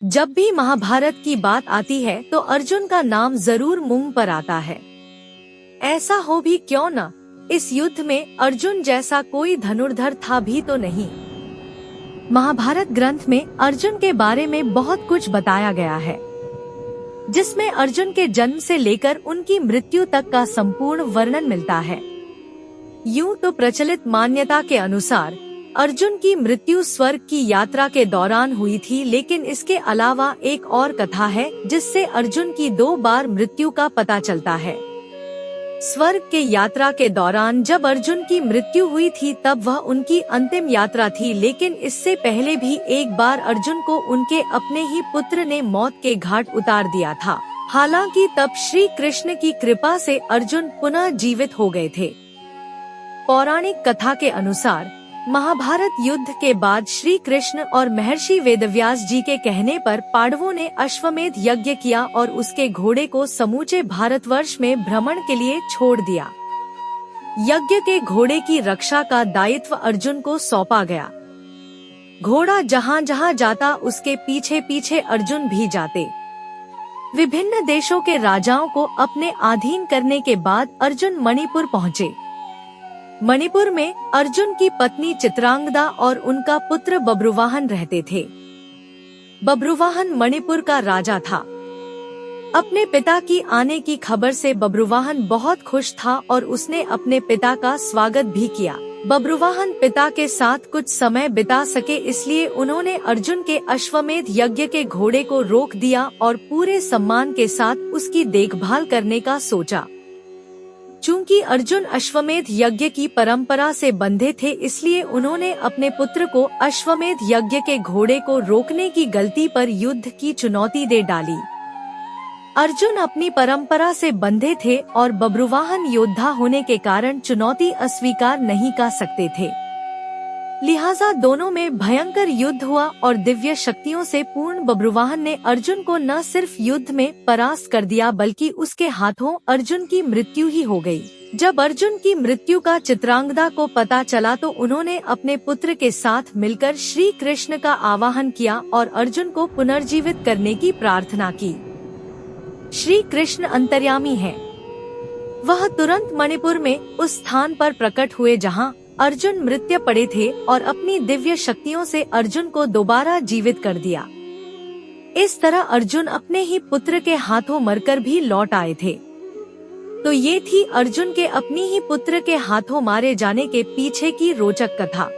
जब भी महाभारत की बात आती है तो अर्जुन का नाम जरूर मुंह पर आता है। ऐसा हो भी क्यों न, इस युद्ध में अर्जुन जैसा कोई धनुर्धर था भी तो नहीं। महाभारत ग्रंथ में अर्जुन के बारे में बहुत कुछ बताया गया है, जिसमें अर्जुन के जन्म से लेकर उनकी मृत्यु तक का संपूर्ण वर्णन मिलता है। यूं तो प्रचलित मान्यता के अनुसार अर्जुन की मृत्यु स्वर्ग की यात्रा के दौरान हुई थी, लेकिन इसके अलावा एक और कथा है जिससे अर्जुन की 2 बार मृत्यु का पता चलता है। स्वर्ग के यात्रा के दौरान जब अर्जुन की मृत्यु हुई थी तब वह उनकी अंतिम यात्रा थी, लेकिन इससे पहले भी एक बार अर्जुन को उनके अपने ही पुत्र ने मौत के घाट उतार दिया था। हालांकि तब श्री कृष्ण की कृपा से अर्जुन पुनः जीवित हो गए थे। पौराणिक कथा के अनुसार महाभारत युद्ध के बाद श्री कृष्ण और महर्षि वेदव्यास जी के कहने पर पांडवों ने अश्वमेध यज्ञ किया और उसके घोड़े को समूचे भारतवर्ष में भ्रमण के लिए छोड़ दिया। यज्ञ के घोड़े की रक्षा का दायित्व अर्जुन को सौंपा गया। घोड़ा जहाँ जहाँ जाता उसके पीछे पीछे अर्जुन भी जाते। विभिन्न देशों के राजाओं को अपने अधीन करने के बाद अर्जुन मणिपुर पहुँचे। मणिपुर में अर्जुन की पत्नी चित्रांगदा और उनका पुत्र बब्रुवाहन रहते थे। बब्रुवाहन मणिपुर का राजा था। अपने पिता की आने की खबर से बब्रुवाहन बहुत खुश था और उसने अपने पिता का स्वागत भी किया। बब्रुवाहन पिता के साथ कुछ समय बिता सके, इसलिए उन्होंने अर्जुन के अश्वमेध यज्ञ के घोड़े को रोक दिया और पूरे सम्मान के साथ उसकी देखभाल करने का सोचा। चूंकि अर्जुन अश्वमेध यज्ञ की परंपरा से बंधे थे, इसलिए उन्होंने अपने पुत्र को अश्वमेध यज्ञ के घोड़े को रोकने की गलती पर युद्ध की चुनौती दे डाली। अर्जुन अपनी परंपरा से बंधे थे और बब्रुवाहन योद्धा होने के कारण चुनौती अस्वीकार नहीं कर सकते थे। लिहाजा दोनों में भयंकर युद्ध हुआ और दिव्य शक्तियों से पूर्ण बब्रुवाहन ने अर्जुन को न सिर्फ युद्ध में परास्त कर दिया बल्कि उसके हाथों अर्जुन की मृत्यु ही हो गई। जब अर्जुन की मृत्यु का चित्रांगदा को पता चला तो उन्होंने अपने पुत्र के साथ मिलकर श्री कृष्ण का आवाहन किया और अर्जुन को पुनर्जीवित करने की प्रार्थना की। श्री कृष्ण अंतर्यामी हैं। वह तुरंत मणिपुर में उस स्थान पर प्रकट हुए जहाँ अर्जुन मृत्यु पड़े थे और अपनी दिव्य शक्तियों से अर्जुन को दोबारा जीवित कर दिया। इस तरह अर्जुन अपने ही पुत्र के हाथों मरकर भी लौट आए थे। तो ये थी अर्जुन के अपनी ही पुत्र के हाथों मारे जाने के पीछे की रोचक कथा।